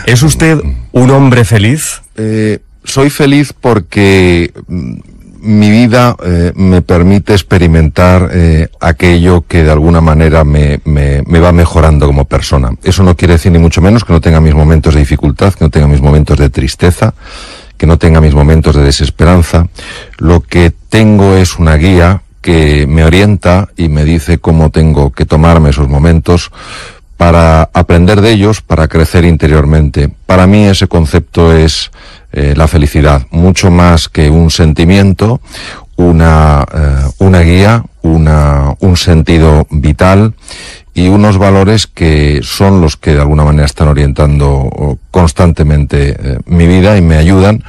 ¿Es usted un hombre feliz? Soy feliz porque mi vida me permite experimentar aquello que de alguna manera me va mejorando como persona. Eso no quiere decir ni mucho menos que no tenga mis momentos de dificultad, que no tenga mis momentos de tristeza, que no tenga mis momentos de desesperanza. Lo que tengo es una guía que me orienta y me dice cómo tengo que tomarme esos momentos para aprender de ellos, para crecer interiormente. Para mí ese concepto es la felicidad, mucho más que un sentimiento, una guía, un sentido vital y unos valores que son los que de alguna manera están orientando constantemente mi vida y me ayudan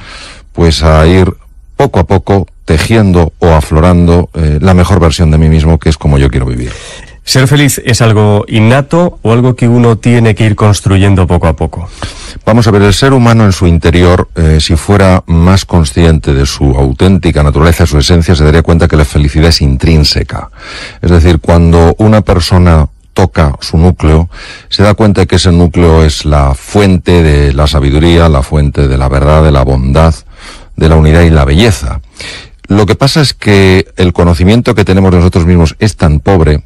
pues a ir poco a poco tejiendo o aflorando la mejor versión de mí mismo, que es como yo quiero vivir. ¿Ser feliz es algo innato o algo que uno tiene que ir construyendo poco a poco? Vamos a ver, el ser humano en su interior, si fuera más consciente de su auténtica naturaleza, su esencia, se daría cuenta que la felicidad es intrínseca. Es decir, cuando una persona toca su núcleo, se da cuenta de que ese núcleo es la fuente de la sabiduría, la fuente de la verdad, de la bondad, de la unidad y la belleza. Lo que pasa es que el conocimiento que tenemos de nosotros mismos es tan pobre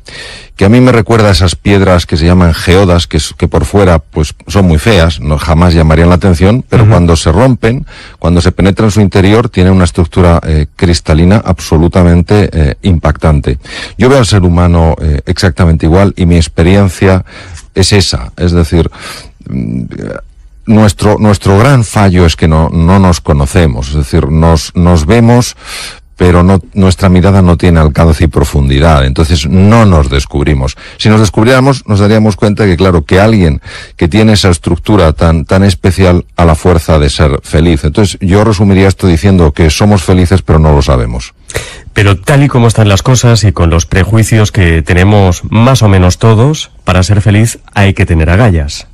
que a mí me recuerda a esas piedras que se llaman geodas, que por fuera pues son muy feas, no jamás llamarían la atención, pero cuando se rompen, cuando se penetra en su interior, tienen una estructura cristalina absolutamente impactante. Yo veo al ser humano exactamente igual y mi experiencia es esa, es decir, nuestro gran fallo es que no nos conocemos, es decir, nos vemos, pero nuestra mirada no tiene alcance y profundidad, entonces no nos descubrimos. Si nos descubriéramos, nos daríamos cuenta que, claro, que alguien que tiene esa estructura tan especial a la fuerza de ser feliz. Entonces yo resumiría esto diciendo que somos felices, pero no lo sabemos. Pero tal y como están las cosas y con los prejuicios que tenemos más o menos todos, para ser feliz hay que tener agallas.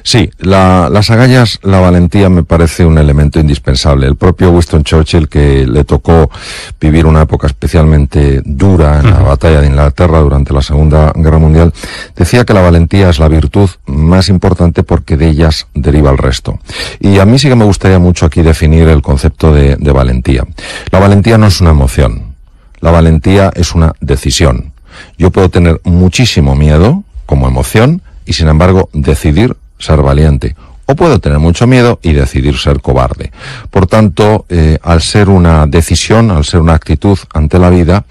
Sí, las agallas, la valentía me parece un elemento indispensable. El propio Winston Churchill, que le tocó vivir una época especialmente dura en la batalla de Inglaterra durante la Segunda Guerra Mundial, decía que la valentía es la virtud más importante porque de ellas deriva el resto. Y a mí sí que me gustaría mucho aquí definir el concepto de valentía. La valentía no es una emoción, la valentía es una decisión. Yo puedo tener muchísimo miedo como emoción y sin embargo decidir ser valiente. O puedo tener mucho miedo y decidir ser cobarde. Por tanto, al ser una decisión, al ser una actitud ante la vida,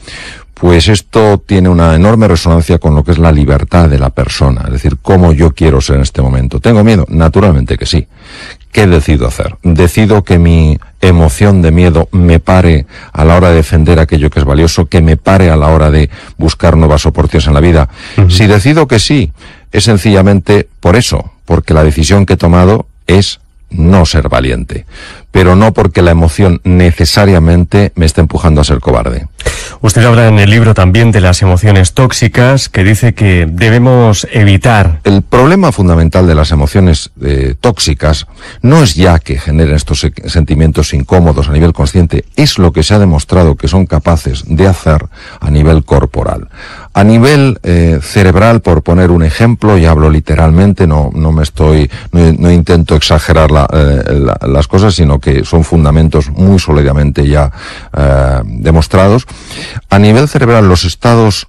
pues esto tiene una enorme resonancia con lo que es la libertad de la persona. Es decir, cómo yo quiero ser en este momento. ¿Tengo miedo? Naturalmente que sí. ¿Qué decido hacer? ¿Decido que mi emoción de miedo me pare a la hora de defender aquello que es valioso, que me pare a la hora de buscar nuevas oportunidades en la vida? Si decido que sí, es sencillamente por eso, porque la decisión que he tomado es no ser valiente, pero no porque la emoción necesariamente me esté empujando a ser cobarde. Usted habla en el libro también de las emociones tóxicas, que dice que debemos evitar. El problema fundamental de las emociones tóxicas no es ya que generen estos sentimientos incómodos a nivel consciente, es lo que se ha demostrado que son capaces de hacer a nivel corporal. A nivel cerebral, por poner un ejemplo, y hablo literalmente, no intento exagerar las cosas, sino que son fundamentos muy sólidamente ya demostrados. A nivel cerebral, los estados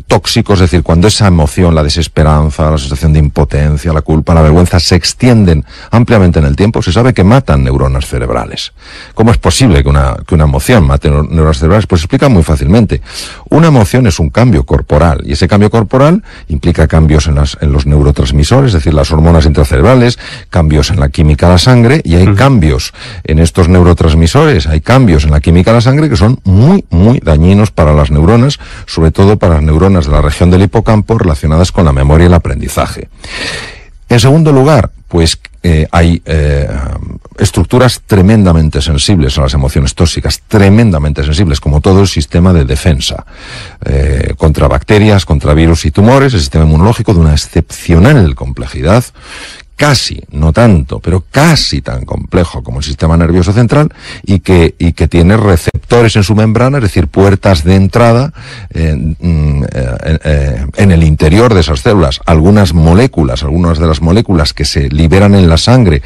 tóxicos, es decir, cuando esa emoción, la desesperanza, la sensación de impotencia, la culpa, la vergüenza, se extienden ampliamente en el tiempo, se sabe que matan neuronas cerebrales. ¿Cómo es posible que una emoción mate neuronas cerebrales? Pues se explica muy fácilmente. Una emoción es un cambio corporal, y ese cambio corporal implica cambios en los neurotransmisores, es decir, las hormonas intracerebrales, cambios en la química de la sangre, y hay cambios en estos neurotransmisores, hay cambios en la química de la sangre que son muy, muy dañinos para las neuronas, sobre todo para las neuronas de la región del hipocampo relacionadas con la memoria y el aprendizaje. En segundo lugar, pues hay estructuras tremendamente sensibles a las emociones tóxicas, tremendamente sensibles, como todo el sistema de defensa contra bacterias, contra virus y tumores, el sistema inmunológico de una excepcional complejidad casi, no tanto, pero casi tan complejo como el sistema nervioso central y que tiene receptores en su membrana, es decir, puertas de entrada en el interior de esas células. Algunas de las moléculas que se liberan en la sangre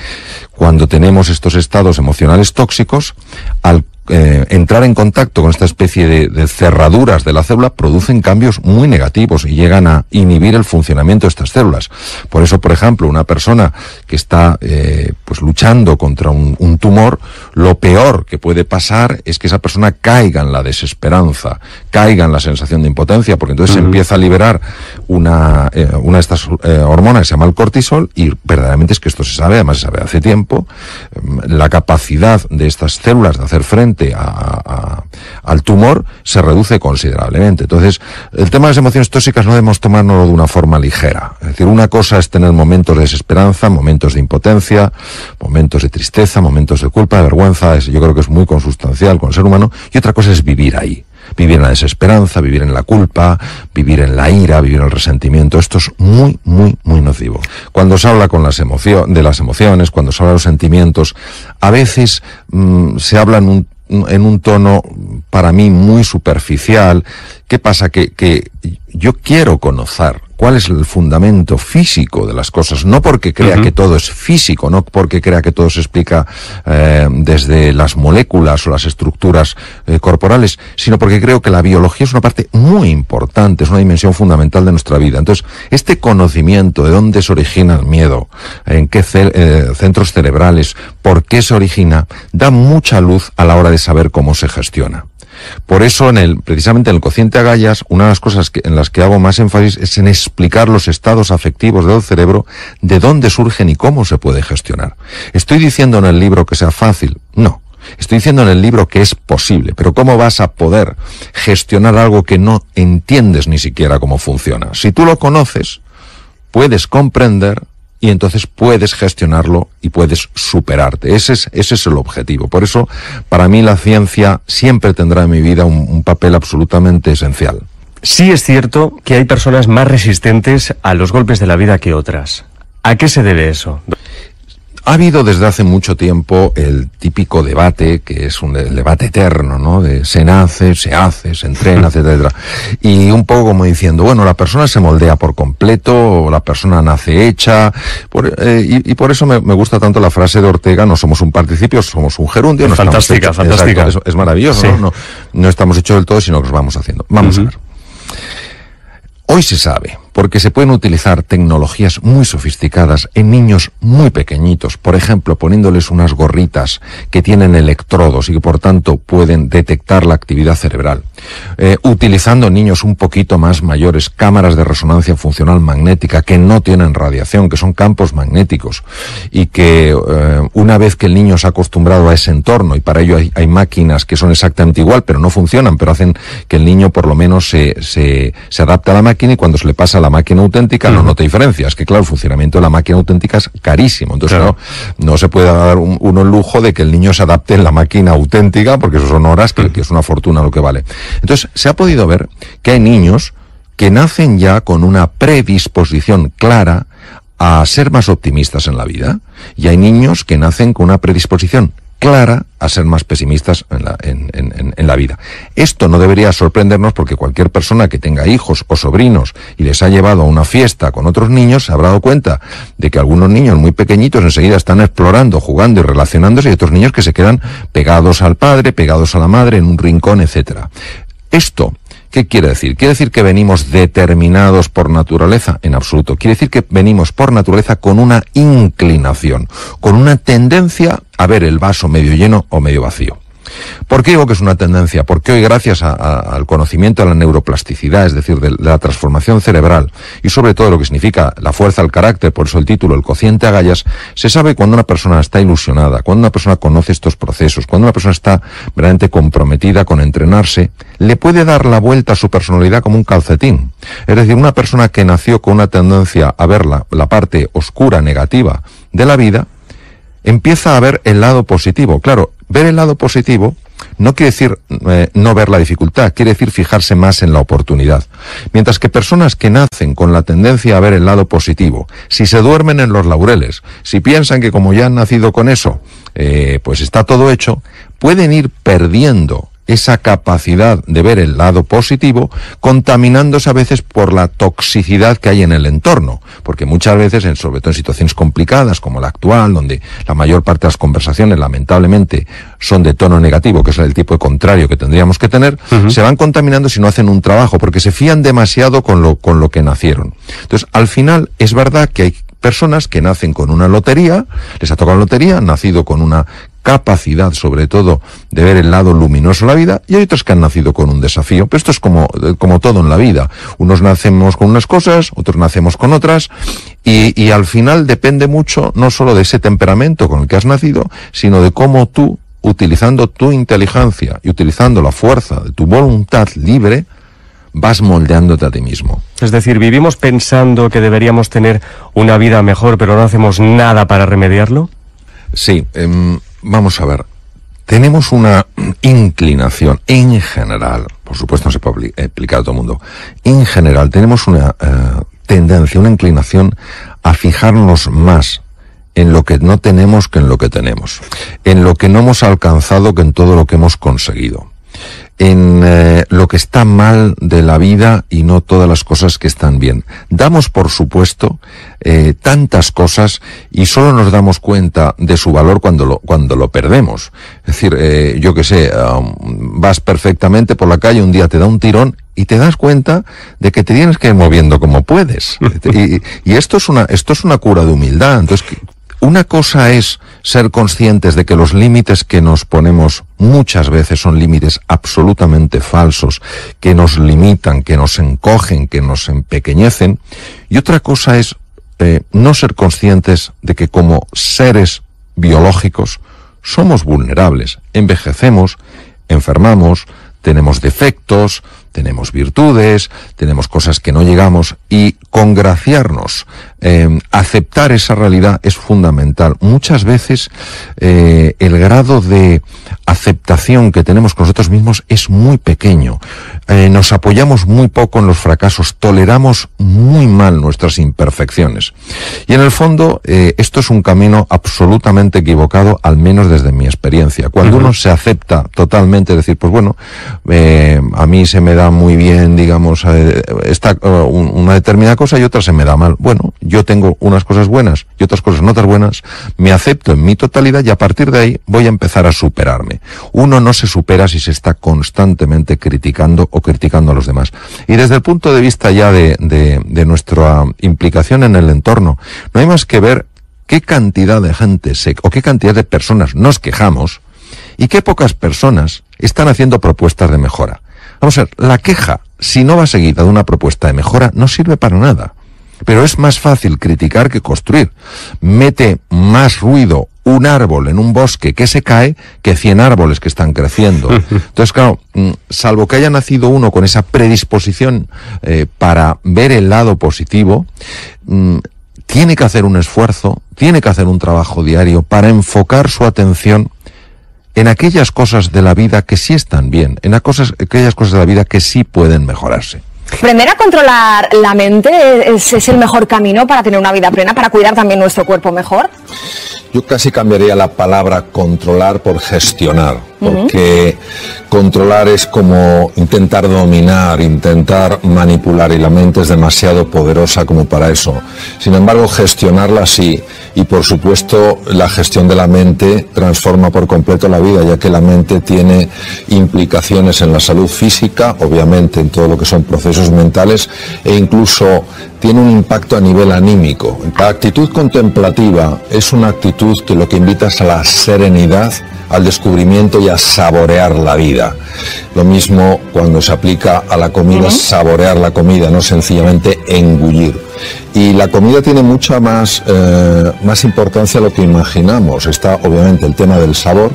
cuando tenemos estos estados emocionales tóxicos, al entrar en contacto con esta especie de cerraduras de la célula, producen cambios muy negativos y llegan a inhibir el funcionamiento de estas células. Por eso, por ejemplo, una persona que está pues luchando contra un tumor, lo peor que puede pasar es que esa persona caiga en la desesperanza, caiga en la sensación de impotencia, porque entonces se empieza a liberar una de estas hormonas que se llama el cortisol, y verdaderamente es que esto se sabe, además se sabe hace tiempo, la capacidad de estas células de hacer frente al tumor se reduce considerablemente. Entonces, el tema de las emociones tóxicas no debemos tomárnoslo de una forma ligera. Es decir, una cosa es tener momentos de desesperanza, momentos de impotencia, momentos de tristeza, momentos de culpa, de vergüenza. Yo creo que es muy consustancial con el ser humano. Y otra cosa es vivir ahí. Vivir en la desesperanza, vivir en la culpa, vivir en la ira, vivir en el resentimiento. Esto es muy, muy, muy nocivo. Cuando se habla de las emociones, cuando se habla de los sentimientos, a veces se habla en un tono, para mí, muy superficial. ¿Qué pasa? Que yo quiero conocer cuál es el fundamento físico de las cosas, no porque crea que todo es físico, no porque crea que todo se explica desde las moléculas o las estructuras corporales, sino porque creo que la biología es una parte muy importante, es una dimensión fundamental de nuestra vida. Entonces, este conocimiento de dónde se origina el miedo, en qué centros cerebrales, por qué se origina, da mucha luz a la hora de saber cómo se gestiona. Por eso, precisamente en el cociente Agallas, una de las cosas en las que hago más énfasis es en explicar los estados afectivos del cerebro, de dónde surgen y cómo se puede gestionar. ¿Estoy diciendo en el libro que sea fácil? No. Estoy diciendo en el libro que es posible, pero ¿cómo vas a poder gestionar algo que no entiendes ni siquiera cómo funciona? Si tú lo conoces, puedes comprender y entonces puedes gestionarlo y puedes superarte. Ese es el objetivo. Por eso, para mí, la ciencia siempre tendrá en mi vida un papel absolutamente esencial. Sí es cierto que hay personas más resistentes a los golpes de la vida que otras. ¿A qué se debe eso? Ha habido desde hace mucho tiempo el típico debate, que es el debate eterno, ¿no? De se nace, se hace, se entrena, etcétera. Y un poco como diciendo, bueno, la persona se moldea por completo, o la persona nace hecha, y por eso me gusta tanto la frase de Ortega, no somos un participio, somos un gerundio. No fantástica, fantástica. Exacto, es maravilloso, sí. No estamos hechos del todo, sino que los vamos haciendo. Vamos a ver. Hoy se sabe, porque se pueden utilizar tecnologías muy sofisticadas en niños muy pequeñitos, por ejemplo, poniéndoles unas gorritas que tienen electrodos y que por tanto pueden detectar la actividad cerebral, utilizando en niños un poquito más mayores cámaras de resonancia funcional magnética que no tienen radiación, que son campos magnéticos, y que una vez que el niño se ha acostumbrado a ese entorno, y para ello hay máquinas que son exactamente igual, pero no funcionan, pero hacen que el niño por lo menos se adapte a la máquina, y cuando se le pasa a la máquina auténtica no nota diferencia. Es que claro, el funcionamiento de la máquina auténtica es carísimo, entonces claro, no se puede dar uno el lujo de que el niño se adapte en la máquina auténtica, porque eso son horas que es una fortuna lo que vale. Entonces se ha podido ver que hay niños que nacen ya con una predisposición clara a ser más optimistas en la vida, y hay niños que nacen con una predisposición clara a ser más pesimistas en la vida. Esto no debería sorprendernos, porque cualquier persona que tenga hijos o sobrinos y les ha llevado a una fiesta con otros niños se habrá dado cuenta de que algunos niños muy pequeñitos enseguida están explorando, jugando y relacionándose, y otros niños que se quedan pegados al padre, pegados a la madre, en un rincón, etcétera. Esto, ¿qué quiere decir? ¿Quiere decir que venimos determinados por naturaleza? En absoluto. Quiere decir que venimos por naturaleza con una inclinación, con una tendencia a ver el vaso medio lleno o medio vacío. ¿Por qué digo que es una tendencia? Porque hoy, gracias al conocimiento de la neuroplasticidad, es decir, de la transformación cerebral, y sobre todo lo que significa la fuerza del carácter, por eso el título, el cociente Agallas, se sabe cuando una persona está ilusionada, cuando una persona conoce estos procesos, cuando una persona está verdaderamente comprometida con entrenarse, le puede dar la vuelta a su personalidad como un calcetín. Es decir, una persona que nació con una tendencia a ver la parte oscura, negativa de la vida, empieza a ver el lado positivo. Claro, ver el lado positivo no quiere decir no ver la dificultad, quiere decir fijarse más en la oportunidad. Mientras que personas que nacen con la tendencia a ver el lado positivo, si se duermen en los laureles, si piensan que como ya han nacido con eso, pues está todo hecho, pueden ir perdiendo esa capacidad de ver el lado positivo, contaminándose a veces por la toxicidad que hay en el entorno, porque muchas veces, sobre todo en situaciones complicadas como la actual, donde la mayor parte de las conversaciones lamentablemente son de tono negativo, que es el tipo de contrario que tendríamos que tener, se van contaminando si no hacen un trabajo, porque se fían demasiado con lo que nacieron. Entonces, al final, es verdad que hay personas que nacen con una lotería, les ha tocado la lotería, han nacido con una capacidad, sobre todo, de ver el lado luminoso de la vida, y hay otros que han nacido con un desafío. Pero esto es como todo en la vida. Unos nacemos con unas cosas, otros nacemos con otras, y al final depende mucho, no solo de ese temperamento con el que has nacido, sino de cómo tú, utilizando tu inteligencia y utilizando la fuerza de tu voluntad libre, vas moldeándote a ti mismo. Es decir, vivimos pensando que deberíamos tener una vida mejor, pero no hacemos nada para remediarlo. Sí, vamos a ver. Tenemos una inclinación, en general, por supuesto no se puede explicar a todo el mundo, en general tenemos una tendencia, una inclinación a fijarnos más en lo que no tenemos que en lo que tenemos, en lo que no hemos alcanzado que en todo lo que hemos conseguido, en lo que está mal de la vida y no todas las cosas que están bien. Damos por supuesto tantas cosas y solo nos damos cuenta de su valor cuando lo perdemos. Es decir, yo qué sé, vas perfectamente por la calle, un día te da un tirón y te das cuenta de que te tienes que ir moviendo como puedes. Y esto es una cura de humildad. Entonces, una cosa es ser conscientes de que los límites que nos ponemos muchas veces son límites absolutamente falsos, que nos limitan, que nos encogen, que nos empequeñecen. Y otra cosa es no ser conscientes de que como seres biológicos somos vulnerables, envejecemos, enfermamos, tenemos defectos, tenemos virtudes, tenemos cosas que no llegamos, y congraciarnos, aceptar esa realidad es fundamental. Muchas veces el grado de aceptación que tenemos con nosotros mismos es muy pequeño. Nos apoyamos muy poco en los fracasos, toleramos muy mal nuestras imperfecciones. Y en el fondo, esto es un camino absolutamente equivocado, al menos desde mi experiencia. Cuando uno se acepta totalmente, decir, pues bueno, a mí se me da muy bien, digamos, una determinada cosa y otra se me da mal. Bueno, yo tengo unas cosas buenas y otras cosas no tan buenas, me acepto en mi totalidad y a partir de ahí voy a empezar a superarme. Uno no se supera si se está constantemente criticando o criticando a los demás. Y desde el punto de vista ya de nuestra implicación en el entorno, no hay más que ver qué cantidad de gente o qué cantidad de personas nos quejamos y qué pocas personas están haciendo propuestas de mejora. Vamos a ver, la queja, si no va seguida de una propuesta de mejora, no sirve para nada. Pero es más fácil criticar que construir. Mete más ruido un árbol en un bosque que se cae que 100 árboles que están creciendo. Entonces, claro, salvo que haya nacido uno con esa predisposición para ver el lado positivo, tiene que hacer un esfuerzo, tiene que hacer un trabajo diario para enfocar su atención en aquellas cosas de la vida que sí están bien, en aquellas cosas de la vida que sí pueden mejorarse. ¿Aprender a controlar la mente es el mejor camino para tener una vida plena, para cuidar también nuestro cuerpo mejor? Yo casi cambiaría la palabra controlar por gestionar, porque controlar es como intentar dominar, intentar manipular, y la mente es demasiado poderosa como para eso. Sin embargo, gestionarla sí, y por supuesto la gestión de la mente transforma por completo la vida, ya que la mente tiene implicaciones en la salud física, obviamente en todo lo que son procesos mentales, e incluso tiene un impacto a nivel anímico. La actitud contemplativa es una actitud que lo que invita es a la serenidad, al descubrimiento y a saborear la vida. Lo mismo cuando se aplica a la comida, saborear la comida, no sencillamente engullir. Y la comida tiene mucha más importancia de lo que imaginamos. Está obviamente el tema del sabor,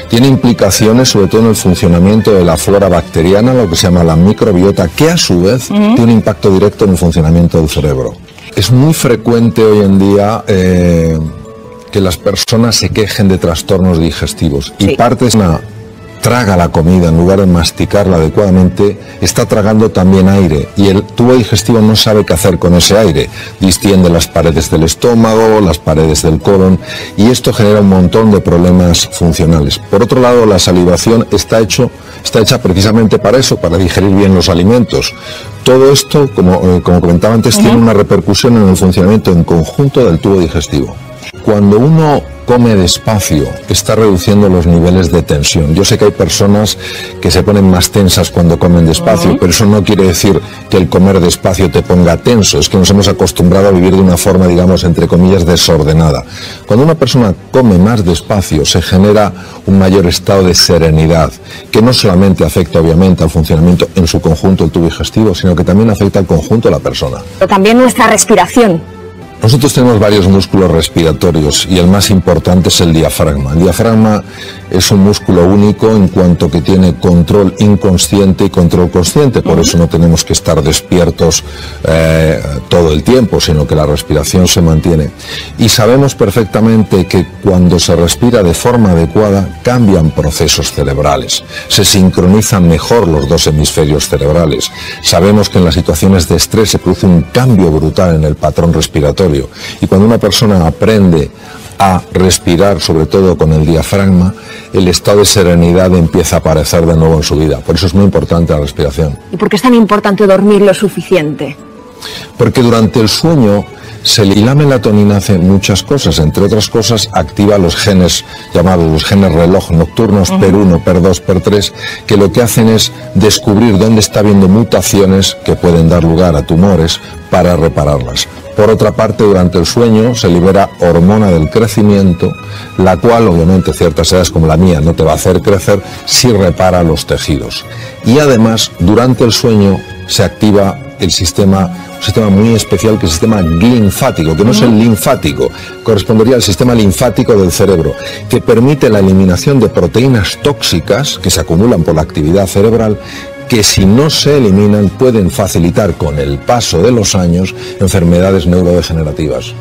tiene implicaciones sobre todo en el funcionamiento de la flora bacteriana, lo que se llama la microbiota, que a su vez tiene un impacto directo en el funcionamiento del cerebro. Es muy frecuente hoy en día que las personas se quejen de trastornos digestivos, y parte es una traga la comida en lugar de masticarla adecuadamente, está tragando también aire y el tubo digestivo no sabe qué hacer con ese aire. Distiende las paredes del estómago, las paredes del colon y esto genera un montón de problemas funcionales. Por otro lado, la salivación está hecha precisamente para eso, para digerir bien los alimentos. Todo esto, como comentaba antes, tiene una repercusión en el funcionamiento en conjunto del tubo digestivo. Cuando uno come despacio, está reduciendo los niveles de tensión. Yo sé que hay personas que se ponen más tensas cuando comen despacio, pero eso no quiere decir que el comer despacio te ponga tenso. Es que nos hemos acostumbrado a vivir de una forma, digamos, entre comillas, desordenada. Cuando una persona come más despacio, se genera un mayor estado de serenidad, que no solamente afecta, obviamente, al funcionamiento en su conjunto del tubo digestivo, sino que también afecta al conjunto de la persona. Pero también nuestra respiración. Nosotros tenemos varios músculos respiratorios y el más importante es el diafragma. El diafragma es un músculo único en cuanto que tiene control inconsciente y control consciente, por eso no tenemos que estar despiertos todo el tiempo, sino que la respiración se mantiene. Y sabemos perfectamente que cuando se respira de forma adecuada cambian procesos cerebrales, se sincronizan mejor los dos hemisferios cerebrales. Sabemos que en las situaciones de estrés se produce un cambio brutal en el patrón respiratorio. Y cuando una persona aprende a respirar, sobre todo con el diafragma, el estado de serenidad empieza a aparecer de nuevo en su vida. Por eso es muy importante la respiración. ¿Y por qué es tan importante dormir lo suficiente? Porque durante el sueño y la melatonina hace muchas cosas, entre otras cosas activa los genes llamados los genes reloj nocturnos, PER1, PER2, PER3, que lo que hacen es descubrir dónde está habiendo mutaciones que pueden dar lugar a tumores para repararlas. Por otra parte, durante el sueño se libera hormona del crecimiento, la cual obviamente ciertas edades como la mía no te va a hacer crecer si repara los tejidos. Y además, durante el sueño se activa un sistema muy especial que es el sistema linfático, que no es el linfático, correspondería al sistema linfático del cerebro, que permite la eliminación de proteínas tóxicas que se acumulan por la actividad cerebral, que si no se eliminan pueden facilitar con el paso de los años enfermedades neurodegenerativas.